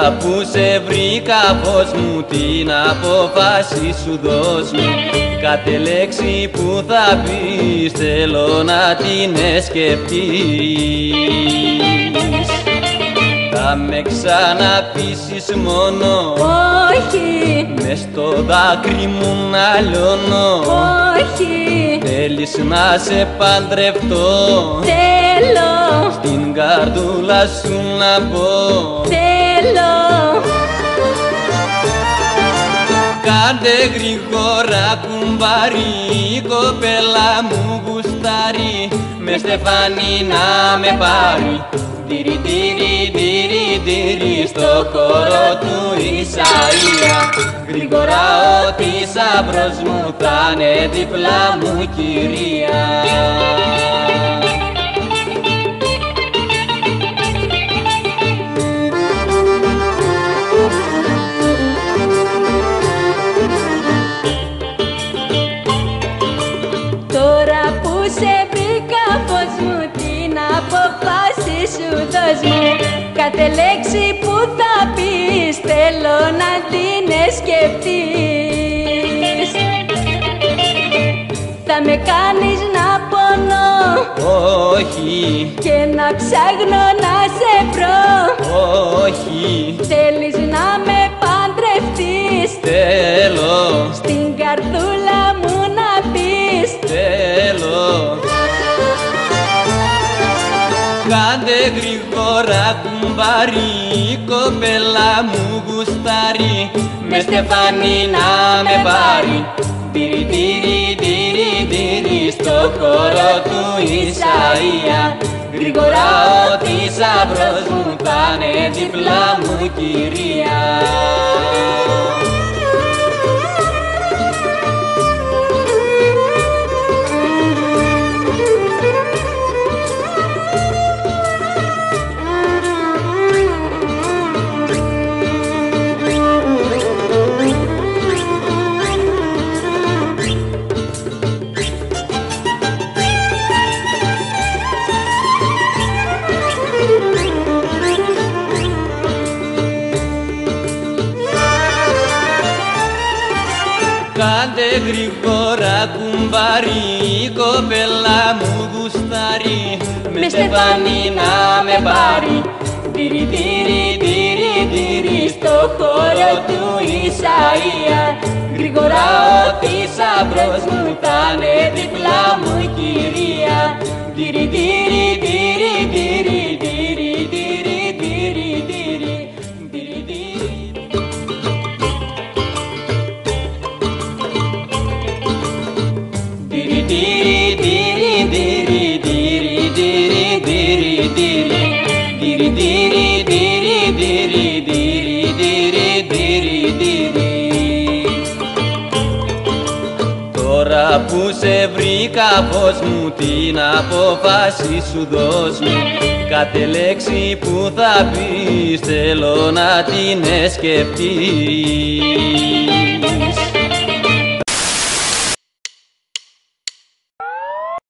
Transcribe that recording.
Τώρα που σε βρήκα φως μου, την απόφαση σου δώσ' μου. Κάθε λέξη που θα πεις θέλω να την σκεφτείς. Θα με ξαναπείσεις μόνο, όχι, μες στο δάκρυ μου να λιώνω, όχι, θέλεις να σε παντρευτώ, θέλω, στην καρδούλα σου να μπω, θέλω. Κάντε γρήγορα κουμπάρι, η κοπέλα μου γουστάρει, με στεφάνι να με πάρει. Τυρι τυρι τυρι τυρι στο χώρο του Ισαΐα. Γρήγορα ο θησαυρός μου θα είναι δίπλα μου κυρία. Τώρα που σε βρήκα φως μου, την αποφάση σου δώσ' μου. Κάθε λέξη που θα πεις θέλω να την σκεφτείς. Θα με κάνεις να πονώ, Όχι, και να ψάχνω να σε βρω. όχι, Θέλεις να με παντρευτείς, θέλω, στην καρδούλα μου να πεις. θέλω. Κάντε γρήγορα κουμπάρι, η κοπέλα μου γουστάρει, με στεφάνι να με πάρει. Τυρι τυρι τυρι τυρι στο χώρο του Ισαΐα. Γρήγορα ο θησαυρός μου θα είναι δίπλα μου κυρία. Κάντε γρήγορα κουμπάρι, η κοπέλα μου γουστάρει, με στεφάνι να με πάρει. Τυρι τυρι τυρι τυρι στο χώρο του Ισαΐα. Γρήγορα ο θησαυρός μου θα είναι δίπλα μου κυρία. Τυρι τυρι τυρι τυρι τυρι τυρι τυρι τυρι τυρι τυρι. Τυρι τυρι τυρι τυρι τυρι τυρι τυρι τυρι τυρι τυρι τυρι τυρι τυρι τυρι τυρι. Τώρα που σε βρήκα φως μου, την απόφαση σου δώσ' μου. Κάθε λέξη που θα πεις θέλω να την σκεφτείς.